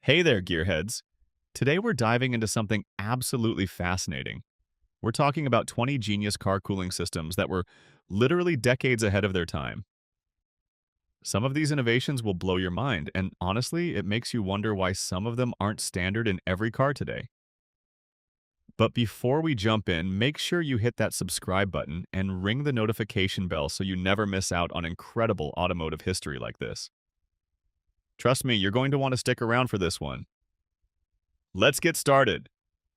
Hey there, gearheads. Today we're diving into something absolutely fascinating. We're talking about 20 genius car cooling systems that were literally decades ahead of their time. Some of these innovations will blow your mind, and honestly, it makes you wonder why some of them aren't standard in every car today. But before we jump in, make sure you hit that subscribe button and ring the notification bell so you never miss out on incredible automotive history like this. Trust me, you're going to want to stick around for this one. Let's get started.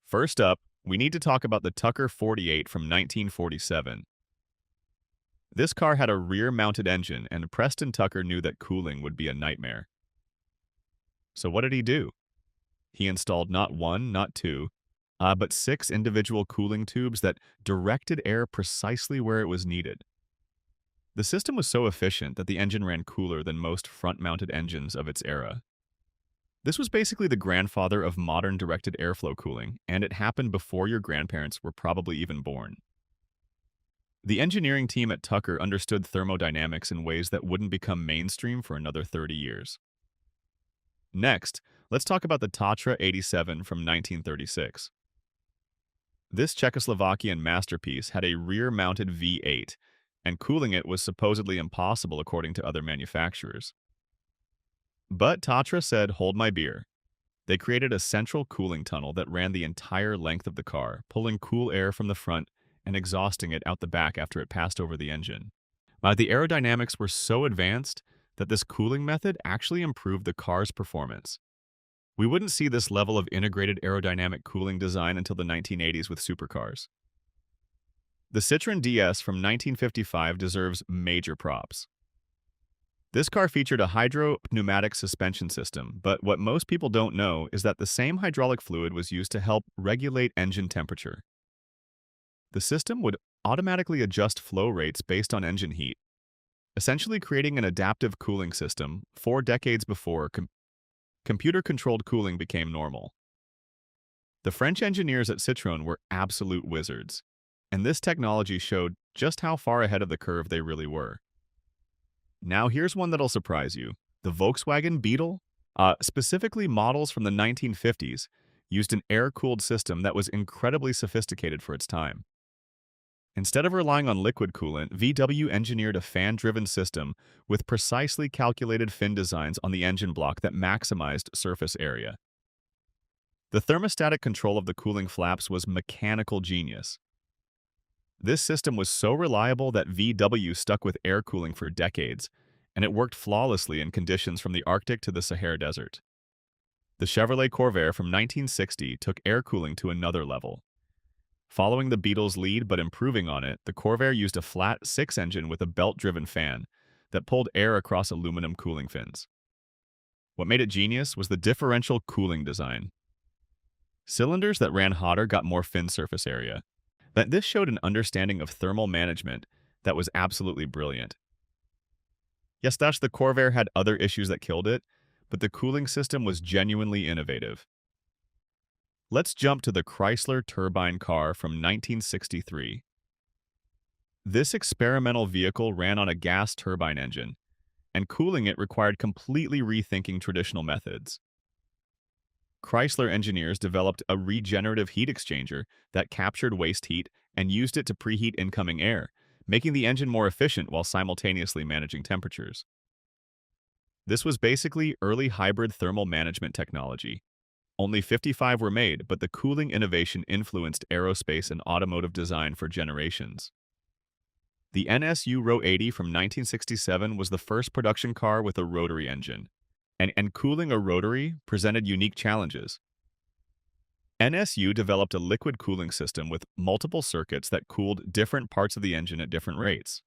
First up, we need to talk about the Tucker 48 from 1947. This car had a rear-mounted engine, and Preston Tucker knew that cooling would be a nightmare. So what did he do? He installed not one, not two, but six individual cooling tubes that directed air precisely where it was needed. The system was so efficient that the engine ran cooler than most front-mounted engines of its era. This was basically the grandfather of modern directed airflow cooling, and it happened before your grandparents were probably even born. The engineering team at Tucker understood thermodynamics in ways that wouldn't become mainstream for another 30 years. Next, let's talk about the Tatra 87 from 1936. This Czechoslovakian masterpiece had a rear-mounted V8, and cooling it was supposedly impossible according to other manufacturers. But Tatra said, hold my beer. They created a central cooling tunnel that ran the entire length of the car, pulling cool air from the front and exhausting it out the back after it passed over the engine. The aerodynamics were so advanced that this cooling method actually improved the car's performance. We wouldn't see this level of integrated aerodynamic cooling design until the 1980s with supercars. The Citroën DS from 1955 deserves major props. This car featured a hydro-pneumatic suspension system, but what most people don't know is that the same hydraulic fluid was used to help regulate engine temperature. The system would automatically adjust flow rates based on engine heat, essentially creating an adaptive cooling system 4 decades before computer-controlled cooling became normal. The French engineers at Citroën were absolute wizards, and this technology showed just how far ahead of the curve they really were. Now here's one that'll surprise you. The Volkswagen Beetle, specifically models from the 1950s, used an air-cooled system that was incredibly sophisticated for its time. Instead of relying on liquid coolant, VW engineered a fan-driven system with precisely calculated fin designs on the engine block that maximized surface area. The thermostatic control of the cooling flaps was mechanical genius. This system was so reliable that VW stuck with air cooling for decades, and it worked flawlessly in conditions from the Arctic to the Sahara Desert. The Chevrolet Corvair from 1960 took air cooling to another level. Following the Beetle's lead but improving on it, the Corvair used a flat six engine with a belt-driven fan that pulled air across aluminum cooling fins. What made it genius was the differential cooling design. Cylinders that ran hotter got more fin surface area. This showed an understanding of thermal management that was absolutely brilliant. Yes, the Corvair had other issues that killed it, but the cooling system was genuinely innovative. Let's jump to the Chrysler turbine car from 1963. This experimental vehicle ran on a gas turbine engine, and cooling it required completely rethinking traditional methods. Chrysler engineers developed a regenerative heat exchanger that captured waste heat and used it to preheat incoming air, making the engine more efficient while simultaneously managing temperatures. This was basically early hybrid thermal management technology. Only 55 were made, but the cooling innovation influenced aerospace and automotive design for generations. The NSU Row 80 from 1967 was the first production car with a rotary engine. And cooling a rotary presented unique challenges. NSU developed a liquid cooling system with multiple circuits that cooled different parts of the engine at different rates.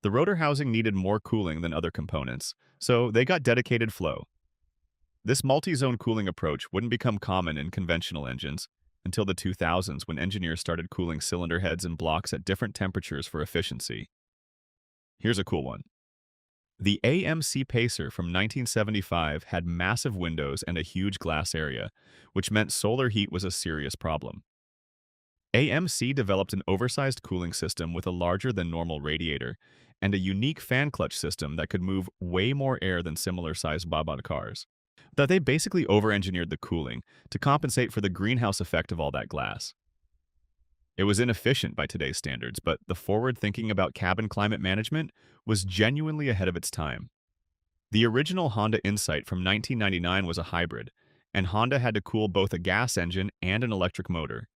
The rotor housing needed more cooling than other components, so they got dedicated flow. This multi-zone cooling approach wouldn't become common in conventional engines until the 2000s when engineers started cooling cylinder heads and blocks at different temperatures for efficiency. Here's a cool one. The AMC Pacer from 1975 had massive windows and a huge glass area, which meant solar heat was a serious problem. AMC developed an oversized cooling system with a larger than normal radiator and a unique fan clutch system that could move way more air than similar-sized Babad cars. That they basically over-engineered the cooling to compensate for the greenhouse effect of all that glass. It was inefficient by today's standards, but the forward thinking about cabin climate management was genuinely ahead of its time. The original Honda Insight from 1999 was a hybrid, and Honda had to cool both a gas engine and an electric motor.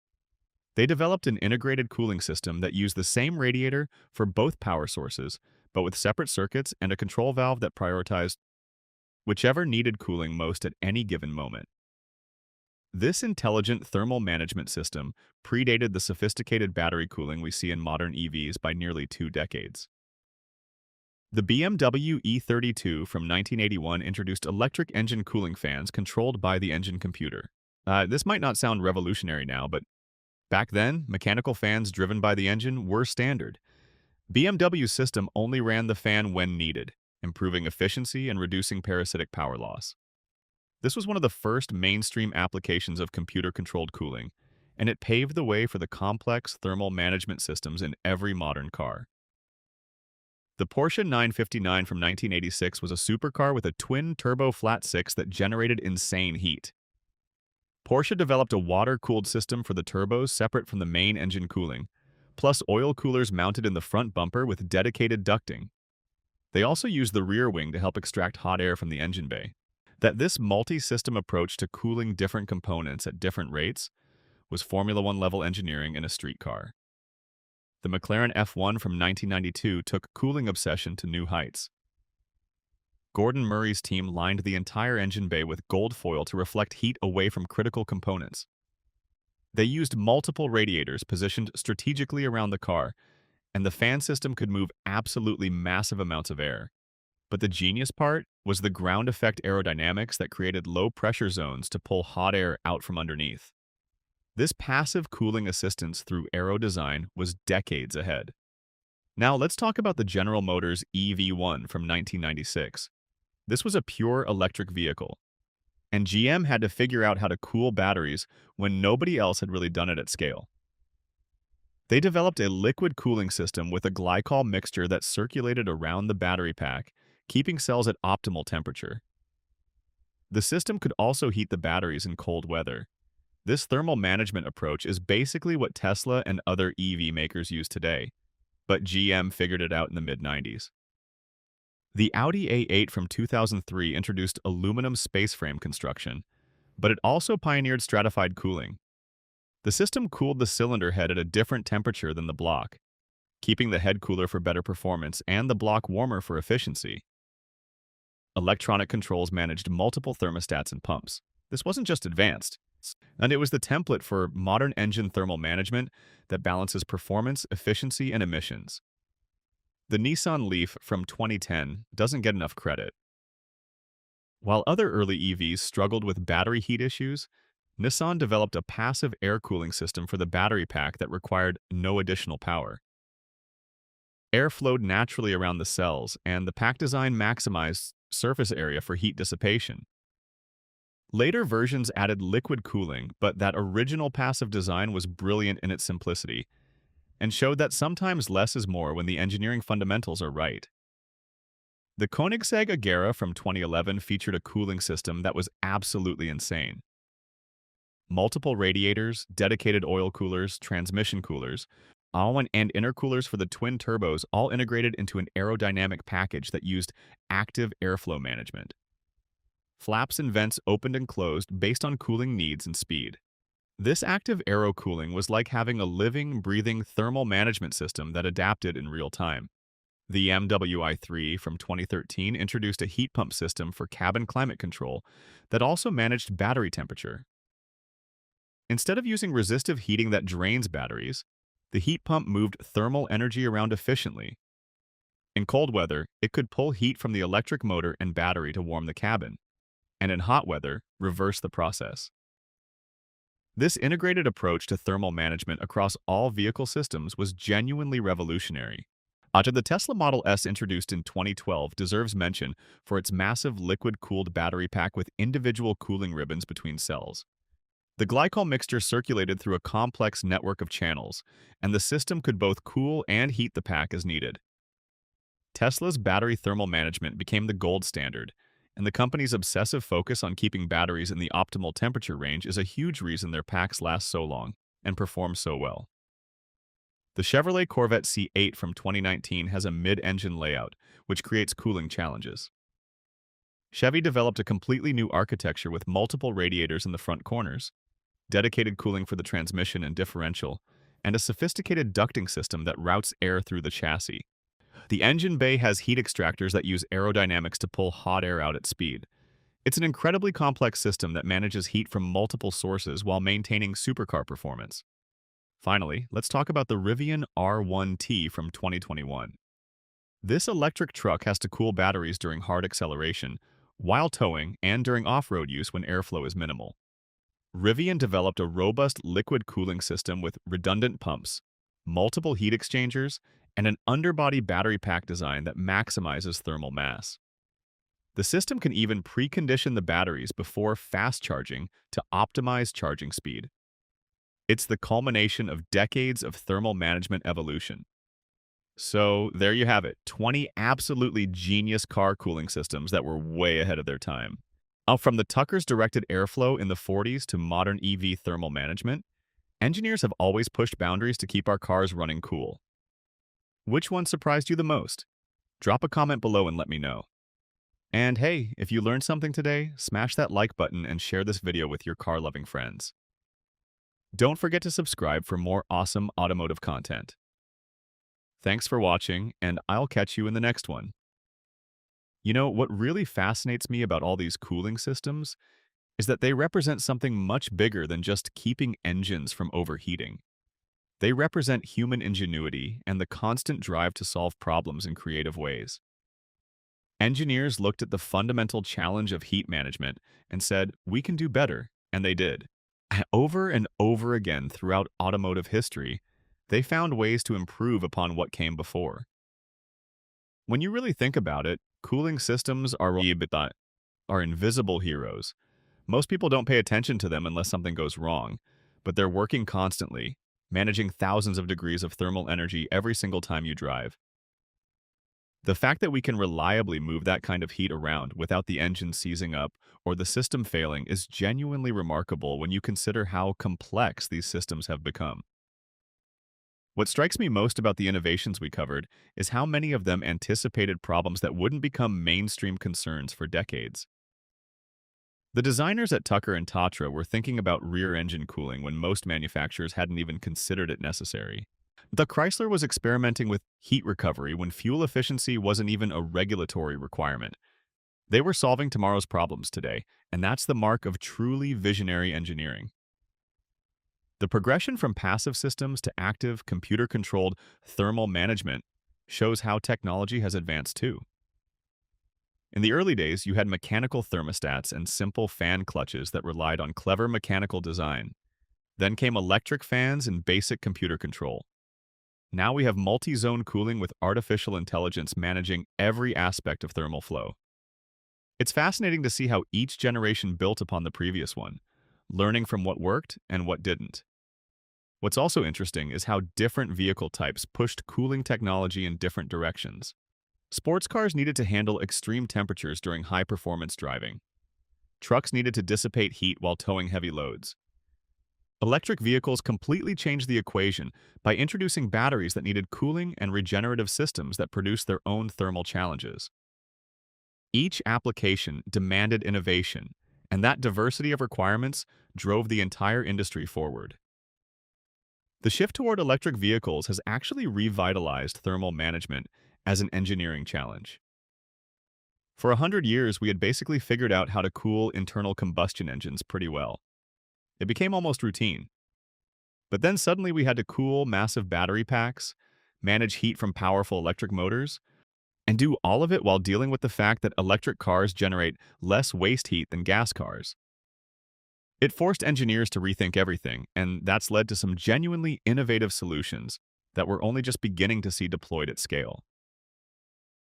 They developed an integrated cooling system that used the same radiator for both power sources, but with separate circuits and a control valve that prioritized whichever needed cooling most at any given moment. This intelligent thermal management system predated the sophisticated battery cooling we see in modern EVs by nearly 2 decades. The BMW E32 from 1981 introduced electric engine cooling fans controlled by the engine computer. This might not sound revolutionary now, but back then, mechanical fans driven by the engine were standard. BMW's system only ran the fan when needed, improving efficiency and reducing parasitic power loss. This was one of the first mainstream applications of computer-controlled cooling, and it paved the way for the complex thermal management systems in every modern car. The Porsche 959 from 1986 was a supercar with a twin-turbo flat-six that generated insane heat. Porsche developed a water-cooled system for the turbos separate from the main engine cooling, plus oil coolers mounted in the front bumper with dedicated ducting. They also used the rear wing to help extract hot air from the engine bay. That this multi-system approach to cooling different components at different rates was Formula One level engineering in a street car. The McLaren F1 from 1992 took cooling obsession to new heights. Gordon Murray's team lined the entire engine bay with gold foil to reflect heat away from critical components. They used multiple radiators positioned strategically around the car, and the fan system could move absolutely massive amounts of air. But the genius part was the ground effect aerodynamics that created low pressure zones to pull hot air out from underneath. This passive cooling assistance through aero design was decades ahead. Now let's talk about the General Motors EV1 from 1996. This was a pure electric vehicle, and GM had to figure out how to cool batteries when nobody else had really done it at scale. They developed a liquid cooling system with a glycol mixture that circulated around the battery pack, keeping cells at optimal temperature. The system could also heat the batteries in cold weather. This thermal management approach is basically what Tesla and other EV makers use today, but GM figured it out in the mid-90s. The Audi A8 from 2003 introduced aluminum space frame construction, but it also pioneered stratified cooling. The system cooled the cylinder head at a different temperature than the block, keeping the head cooler for better performance and the block warmer for efficiency. Electronic controls managed multiple thermostats and pumps. This wasn't just advanced, and it was the template for modern engine thermal management that balances performance, efficiency, and emissions. The Nissan Leaf from 2010 doesn't get enough credit. While other early EVs struggled with battery heat issues, Nissan developed a passive air cooling system for the battery pack that required no additional power. Air flowed naturally around the cells, and the pack design maximized surface area for heat dissipation. Later versions added liquid cooling, but that original passive design was brilliant in its simplicity and showed that sometimes less is more when the engineering fundamentals are right. The Koenigsegg Agera from 2011 featured a cooling system that was absolutely insane. Multiple radiators, dedicated oil coolers, transmission coolers, and intercoolers for the twin turbos all integrated into an aerodynamic package that used active airflow management. Flaps and vents opened and closed based on cooling needs and speed. This active aero cooling was like having a living, breathing thermal management system that adapted in real time. The MWI3 from 2013 introduced a heat pump system for cabin climate control that also managed battery temperature. Instead of using resistive heating that drains batteries, the heat pump moved thermal energy around efficiently. In cold weather, it could pull heat from the electric motor and battery to warm the cabin, and in hot weather, reverse the process. This integrated approach to thermal management across all vehicle systems was genuinely revolutionary. The Tesla Model S introduced in 2012 deserves mention for its massive liquid-cooled battery pack with individual cooling ribbons between cells. The glycol mixture circulated through a complex network of channels, and the system could both cool and heat the pack as needed. Tesla's battery thermal management became the gold standard, And the company's obsessive focus on keeping batteries in the optimal temperature range is a huge reason their packs last so long and perform so well. The Chevrolet Corvette C8 from 2019 has a mid-engine layout, which creates cooling challenges. Chevy developed a completely new architecture with multiple radiators in the front corners, dedicated cooling for the transmission and differential, and a sophisticated ducting system that routes air through the chassis. The engine bay has heat extractors that use aerodynamics to pull hot air out at speed. It's an incredibly complex system that manages heat from multiple sources while maintaining supercar performance. Finally, let's talk about the Rivian R1T from 2021. This electric truck has to cool batteries during hard acceleration, while towing, and during off-road use when airflow is minimal. Rivian developed a robust liquid cooling system with redundant pumps, multiple heat exchangers, and an underbody battery pack design that maximizes thermal mass. The system can even precondition the batteries before fast charging to optimize charging speed. It's the culmination of decades of thermal management evolution. So there you have it, 20 absolutely genius car cooling systems that were way ahead of their time. From the Tucker's directed airflow in the 40s to modern EV thermal management, engineers have always pushed boundaries to keep our cars running cool. Which one surprised you the most? Drop a comment below and let me know. And hey, if you learned something today, smash that like button and share this video with your car-loving friends. Don't forget to subscribe for more awesome automotive content. Thanks for watching, and I'll catch you in the next one. You know, what really fascinates me about all these cooling systems is that they represent something much bigger than just keeping engines from overheating. They represent human ingenuity and the constant drive to solve problems in creative ways. Engineers looked at the fundamental challenge of heat management and said, we can do better, and they did. Over and over again throughout automotive history, they found ways to improve upon what came before. When you really think about it, cooling systems are invisible heroes. Most people don't pay attention to them unless something goes wrong, but they're working constantly, managing thousands of degrees of thermal energy every single time you drive. The fact that we can reliably move that kind of heat around without the engine seizing up or the system failing is genuinely remarkable when you consider how complex these systems have become. What strikes me most about the innovations we covered is how many of them anticipated problems that wouldn't become mainstream concerns for decades. The designers at Tucker and Tatra were thinking about rear-engine cooling when most manufacturers hadn't even considered it necessary. The Chrysler was experimenting with heat recovery when fuel efficiency wasn't even a regulatory requirement. They were solving tomorrow's problems today, and that's the mark of truly visionary engineering. The progression from passive systems to active, computer-controlled thermal management shows how technology has advanced too. In the early days, you had mechanical thermostats and simple fan clutches that relied on clever mechanical design. Then came electric fans and basic computer control. Now we have multi-zone cooling with artificial intelligence managing every aspect of thermal flow. It's fascinating to see how each generation built upon the previous one, learning from what worked and what didn't. What's also interesting is how different vehicle types pushed cooling technology in different directions. Sports cars needed to handle extreme temperatures during high-performance driving. Trucks needed to dissipate heat while towing heavy loads. Electric vehicles completely changed the equation by introducing batteries that needed cooling and regenerative systems that produced their own thermal challenges. Each application demanded innovation, and that diversity of requirements drove the entire industry forward. The shift toward electric vehicles has actually revitalized thermal management as an engineering challenge. For 100 years, we had basically figured out how to cool internal combustion engines pretty well. It became almost routine. But then suddenly we had to cool massive battery packs, manage heat from powerful electric motors, and do all of it while dealing with the fact that electric cars generate less waste heat than gas cars. It forced engineers to rethink everything, and that's led to some genuinely innovative solutions that we're only just beginning to see deployed at scale.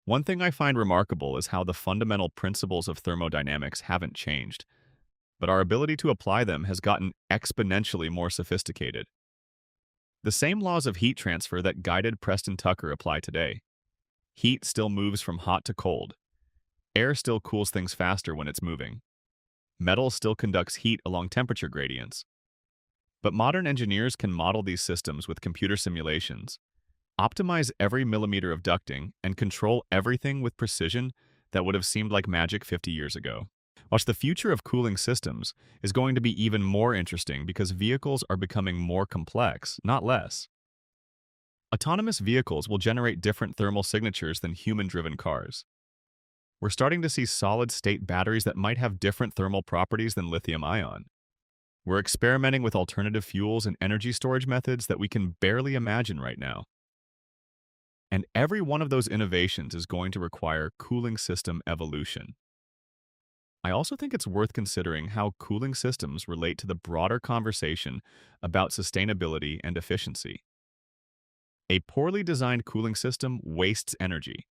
One thing I find remarkable is how the fundamental principles of thermodynamics haven't changed, but our ability to apply them has gotten exponentially more sophisticated. The same laws of heat transfer that guided Preston Tucker apply today. Heat still moves from hot to cold. Air still cools things faster when it's moving. Metal still conducts heat along temperature gradients. But modern engineers can model these systems with computer simulations, optimize every millimeter of ducting, and control everything with precision that would have seemed like magic 50 years ago. Watch, the future of cooling systems is going to be even more interesting because vehicles are becoming more complex, not less. Autonomous vehicles will generate different thermal signatures than human-driven cars. We're starting to see solid-state batteries that might have different thermal properties than lithium-ion. We're experimenting with alternative fuels and energy storage methods that we can barely imagine right now. And every one of those innovations is going to require cooling system evolution. I also think it's worth considering how cooling systems relate to the broader conversation about sustainability and efficiency. A poorly designed cooling system wastes energy.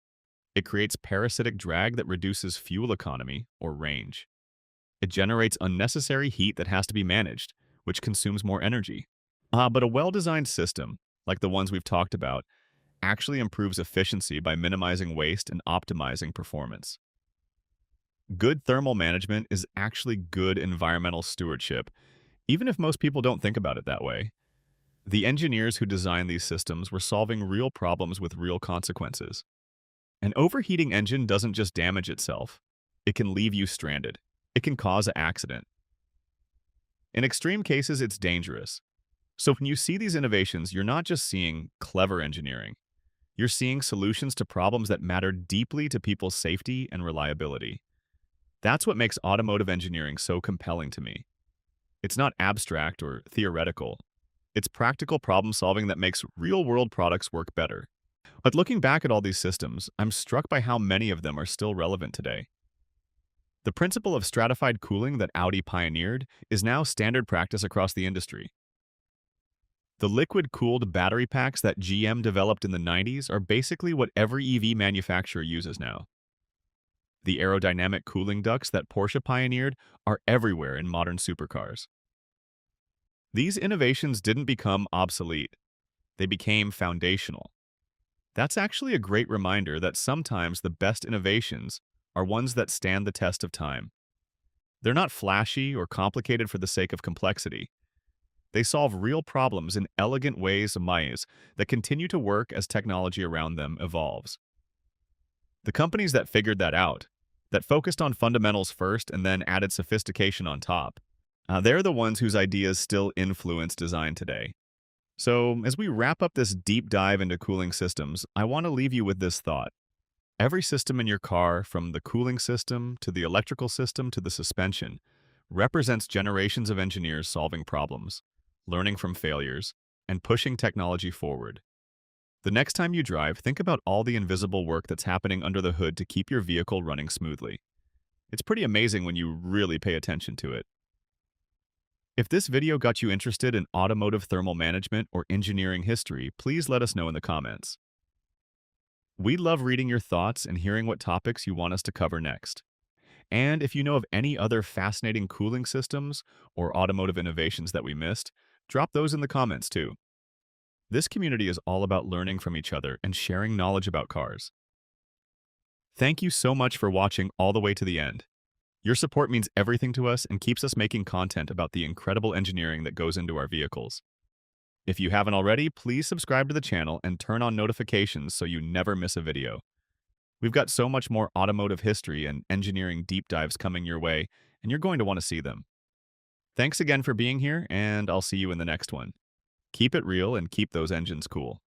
It creates parasitic drag that reduces fuel economy, or range. It generates unnecessary heat that has to be managed, which consumes more energy. But a well-designed system, like the ones we've talked about, actually improves efficiency by minimizing waste and optimizing performance. Good thermal management is actually good environmental stewardship, even if most people don't think about it that way. The engineers who designed these systems were solving real problems with real consequences. An overheating engine doesn't just damage itself. It can leave you stranded. It can cause an accident. In extreme cases, it's dangerous. So when you see these innovations, you're not just seeing clever engineering. You're seeing solutions to problems that matter deeply to people's safety and reliability. That's what makes automotive engineering so compelling to me. It's not abstract or theoretical. It's practical problem solving that makes real-world products work better. But looking back at all these systems, I'm struck by how many of them are still relevant today. The principle of stratified cooling that Audi pioneered is now standard practice across the industry. The liquid-cooled battery packs that GM developed in the 90s are basically what every EV manufacturer uses now. The aerodynamic cooling ducts that Porsche pioneered are everywhere in modern supercars. These innovations didn't become obsolete. They became foundational. That's actually a great reminder that sometimes the best innovations are ones that stand the test of time. They're not flashy or complicated for the sake of complexity. They solve real problems in elegant ways that continue to work as technology around them evolves. The companies that figured that out, that focused on fundamentals first and then added sophistication on top, they're the ones whose ideas still influence design today. So, as we wrap up this deep dive into cooling systems, I want to leave you with this thought. Every system in your car, from the cooling system to the electrical system to the suspension, represents generations of engineers solving problems, learning from failures, and pushing technology forward. The next time you drive, think about all the invisible work that's happening under the hood to keep your vehicle running smoothly. It's pretty amazing when you really pay attention to it. If this video got you interested in automotive thermal management or engineering history, please let us know in the comments. We'd love reading your thoughts and hearing what topics you want us to cover next. And if you know of any other fascinating cooling systems or automotive innovations that we missed, drop those in the comments too. This community is all about learning from each other and sharing knowledge about cars. Thank you so much for watching all the way to the end. Your support means everything to us and keeps us making content about the incredible engineering that goes into our vehicles. If you haven't already, please subscribe to the channel and turn on notifications so you never miss a video. We've got so much more automotive history and engineering deep dives coming your way, and you're going to want to see them. Thanks again for being here, and I'll see you in the next one. Keep it real and keep those engines cool.